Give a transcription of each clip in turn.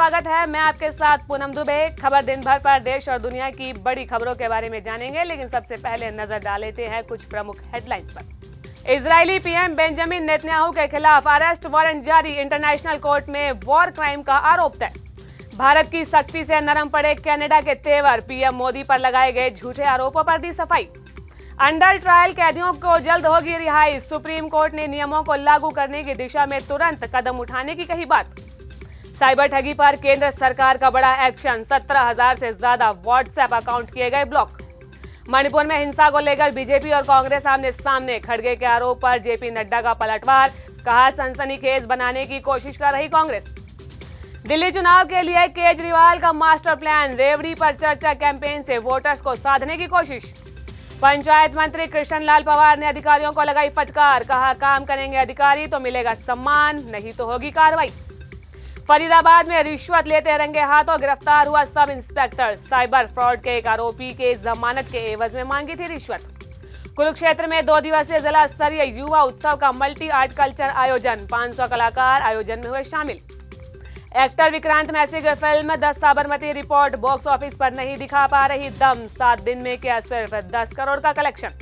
स्वागत है। मैं आपके साथ पूनम दुबे। खबर दिन भर पर देश और दुनिया की बड़ी खबरों के बारे में जानेंगे, लेकिन सबसे पहले नजर डाल लेते हैं कुछ प्रमुख हेडलाइंस पर। इजरायली पीएम बेंजामिन नेतन्याहू के खिलाफ अरेस्ट वारंट जारी, इंटरनेशनल कोर्ट में वॉर क्राइम का आरोप तय। भारत की सख्ती से नरम पड़े कनाडा के तेवर, पीएम मोदी पर लगाए गए झूठे आरोपों पर दी सफाई। अंडर ट्रायल कैदियों को जल्द होगी रिहाई, सुप्रीम कोर्ट ने नियमों को लागू करने की दिशा में तुरंत कदम उठाने की कही बात। साइबर ठगी पर केंद्र सरकार का बड़ा एक्शन, 17,000 से ज्यादा व्हाट्सएप अकाउंट किए गए ब्लॉक। मणिपुर में हिंसा को लेकर बीजेपी और कांग्रेस आमने सामने, खड़गे के आरोप पर जेपी नड्डा का पलटवार, कहा सनसनीखेज बनाने की कोशिश कर रही कांग्रेस। दिल्ली चुनाव के लिए केजरीवाल का मास्टर प्लान, रेवड़ी पर चर्चा कैंपेन से वोटर्स को साधने की कोशिश। पंचायत मंत्री कृष्ण लाल पंवार ने अधिकारियों को लगाई फटकार, कहा काम करेंगे अधिकारी तो मिलेगा सम्मान, नहीं तो होगी कार्रवाई। फरीदाबाद में रिश्वत लेते रंगे हाथों गिरफ्तार हुआ सब इंस्पेक्टर, साइबर फ्रॉड के एक आरोपी के जमानत के एवज में मांगी थी रिश्वत। कुरुक्षेत्र में 2 दिवसीय जिला स्तरीय युवा उत्सव का मल्टी आर्ट कल्चर आयोजन, 500 कलाकार आयोजन में हुए शामिल। एक्टर विक्रांत मैसी की film the Sabarmati report box office पर नहीं दिखा पा रही दम, 7 दिन में किया सिर्फ 10 करोड़ का कलेक्शन।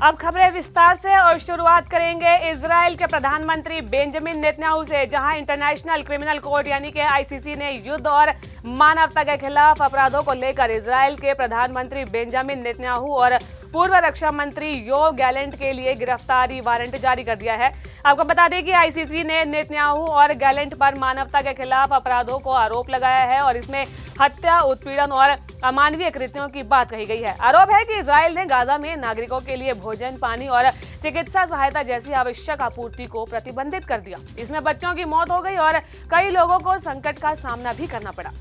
अब खबरें विस्तार से और शुरुआत करेंगे इजराइल के प्रधानमंत्री बेंजामिन नेतन्याहू से, जहां इंटरनेशनल क्रिमिनल कोर्ट यानी कि आईसीसी ने युद्ध और मानवता के खिलाफ अपराधों को लेकर इजराइल के प्रधानमंत्री बेंजामिन नेतन्याहू और पूर्व रक्षा मंत्री योव गैलेंट के लिए गिरफ्तारी वारंट जारी कर दिया है। आपको बता दें कि आईसीसी ने नेतन्याहू और गैलेंट पर मानवता के खिलाफ अपराधों को आरोप लगाया है और इसमें हत्या, उत्पीड़न और अमानवीय कृत्यों की बात कही गई है। आरोप है कि इजराइल ने गाजा में नागरिकों के लिए भोजन, पानी और चिकित्सा सहायता जैसी आवश्यक आपूर्ति को प्रतिबंधित कर दिया। इसमें बच्चों की मौत हो गई और कई लोगों को संकट का सामना भी करना पड़ा।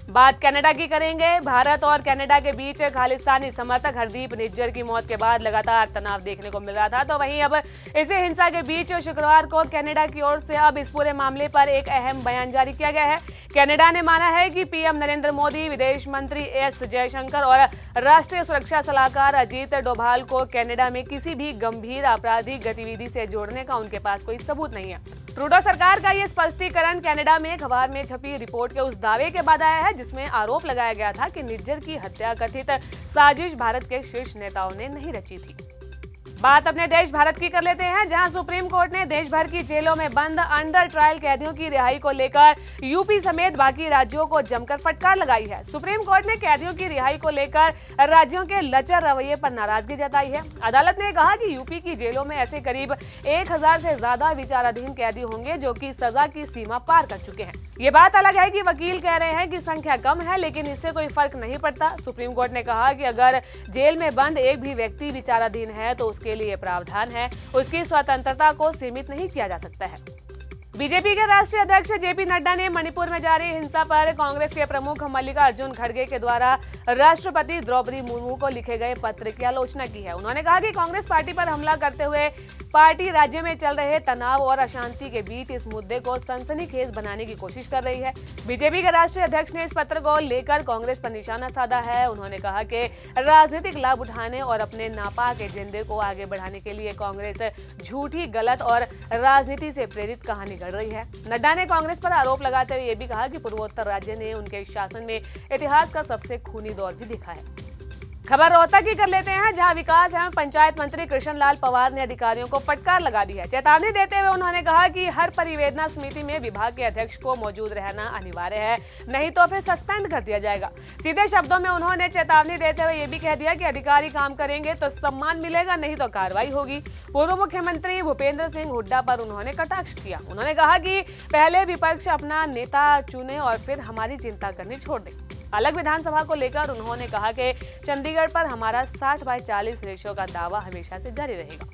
बात कनाडा की करेंगे। भारत और कनाडा के बीच खालिस्तानी समर्थक हरदीप निज्जर की मौत के बाद लगातार तनाव देखने को मिल रहा था, तो वहीं अब इसी हिंसा के बीच शुक्रवार को कनाडा की ओर से अब इस पूरे मामले पर एक अहम बयान जारी किया गया है। कनाडा ने माना है कि पीएम नरेंद्र मोदी, विदेश मंत्री एस जयशंकर और राष्ट्रीय सुरक्षा सलाहकार अजीत डोभाल को कनाडा में किसी भी गंभीर आपराधिक गतिविधि से जोड़ने का उनके पास कोई सबूत नहीं है। ट्रूडो सरकार का ये स्पष्टीकरण कनाडा में अखबार में छपी रिपोर्ट के उस दावे के बाद आया है जिसमें आरोप लगाया गया था कि निज्जर की हत्या कथित साजिश भारत के शीर्ष नेताओं ने नहीं रची थी। बात अपने देश भारत की कर लेते हैं, जहां सुप्रीम कोर्ट ने देश भर की जेलों में बंद अंडर ट्रायल कैदियों की रिहाई को लेकर यूपी समेत बाकी राज्यों को जमकर फटकार लगाई है। सुप्रीम कोर्ट ने कैदियों की रिहाई को लेकर राज्यों के लचर रवैये पर नाराजगी जताई है। अदालत ने कहा कि यूपी की जेलों में ऐसे करीब 1000 से ज्यादा विचाराधीन कैदी होंगे जो कि सजा की सीमा पार कर चुके हैं। ये बात अलग है कि वकील कह रहे हैं कि संख्या कम है, लेकिन इससे कोई फर्क नहीं पड़ता। सुप्रीम कोर्ट ने कहा कि अगर जेल में बंद एक भी व्यक्ति विचाराधीन है तो उसके लिए प्रावधान है, उसकी स्वतंत्रता को सीमित नहीं किया जा सकता है। बीजेपी के राष्ट्रीय अध्यक्ष जेपी नड्डा ने मणिपुर में जारी हिंसा पर कांग्रेस के प्रमुख मल्लिकार्जुन खड़गे के द्वारा राष्ट्रपति द्रौपदी मुर्मू को लिखे गए पत्र की आलोचना की है। उन्होंने कहा कि कांग्रेस पार्टी पर हमला करते हुए पार्टी राज्य में चल रहे तनाव और अशांति के बीच इस मुद्दे को सनसनीखेज बनाने की कोशिश कर रही है। बीजेपी के राष्ट्रीय अध्यक्ष ने इस पत्र को लेकर कांग्रेस पर निशाना साधा है। उन्होंने कहा कि राजनीतिक लाभ उठाने और अपने नापाक एजेंडे को आगे बढ़ाने के लिए कांग्रेस झूठी, गलत और राजनीति से प्रेरित कहानी गढ़ रही है। नड्डा ने कांग्रेस पर आरोप लगाते हुए ये भी कहा कि पूर्वोत्तर राज्य ने उनके शासन में इतिहास का सबसे खूनी दौर भी देखा है। खबर रोहतक की कर लेते हैं, जहां विकास एवं पंचायत मंत्री कृष्ण लाल पंवार ने अधिकारियों को फटकार लगा दी है। चेतावनी देते हुए उन्होंने कहा कि हर परिवेदना समिति में विभाग के अध्यक्ष को मौजूद रहना अनिवार्य है, नहीं तो फिर सस्पेंड कर दिया जाएगा। सीधे शब्दों में उन्होंने चेतावनी देते हुए ये भी कह दिया कि अधिकारी काम करेंगे तो सम्मान मिलेगा, नहीं तो कार्रवाई होगी। पूर्व मुख्यमंत्री भूपेंद्र सिंह हुड्डा पर उन्होंने कटाक्ष किया। उन्होंने कहा कि पहले विपक्ष अपना नेता चुने और फिर हमारी चिंता करनी छोड़ दे। अलग विधानसभा को लेकर उन्होंने कहा कि चंडीगढ़ पर हमारा 60/40 रेशियो का दावा हमेशा से जारी रहेगा।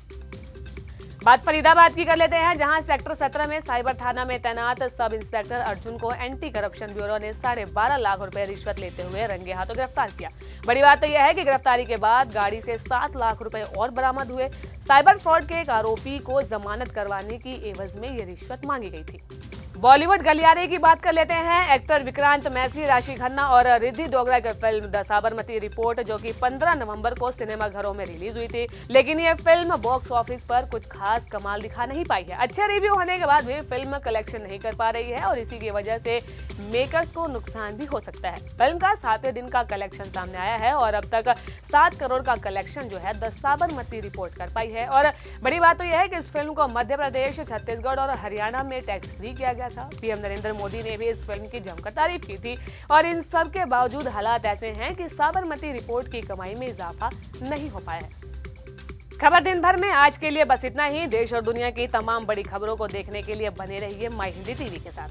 बात फरीदाबाद की कर लेते हैं, जहां सेक्टर 17 में साइबर थाना में तैनात सब इंस्पेक्टर अर्जुन को एंटी करप्शन ब्यूरो ने 12.5 लाख रुपए रिश्वत लेते हुए रंगे हाथों गिरफ्तार किया। बड़ी बात तो यह है कि गिरफ्तारी के बाद गाड़ी से 7 लाख रुपए और बरामद हुए। साइबर फ्रॉड के एक आरोपी को जमानत करवाने की एवज में ये रिश्वत मांगी गई थी। बॉलीवुड गलियारे की बात कर लेते हैं। एक्टर विक्रांत मैसी, राशि खन्ना और रिद्धि डोगरा की फिल्म द साबरमती रिपोर्ट, जो कि 15 नवंबर को सिनेमाघरों में रिलीज हुई थी, लेकिन ये फिल्म बॉक्स ऑफिस पर कुछ खास कमाल दिखा नहीं पाई है। अच्छे रिव्यू होने के बाद भी फिल्म कलेक्शन नहीं कर पा रही है और इसी की वजह से मेकर्स को नुकसान भी हो सकता है। फिल्म का 7वें दिन का कलेक्शन सामने आया है और अब तक 7 करोड़ का कलेक्शन जो है द साबरमती रिपोर्ट कर पाई है। और बड़ी बात तो यह है कि इस फिल्म को मध्य प्रदेश, छत्तीसगढ़ और हरियाणा में टैक्स फ्री किया गया था। पीएम नरेंद्र मोदी ने भी इस फिल्म की जमकर तारीफ की थी और इन सब के बावजूद हालात ऐसे हैं कि साबरमती रिपोर्ट की कमाई में इजाफा नहीं हो पाया है। खबर दिन भर में आज के लिए बस इतना ही। देश और दुनिया की तमाम बड़ी खबरों को देखने के लिए बने रहिए माई हिंदी टीवी के साथ।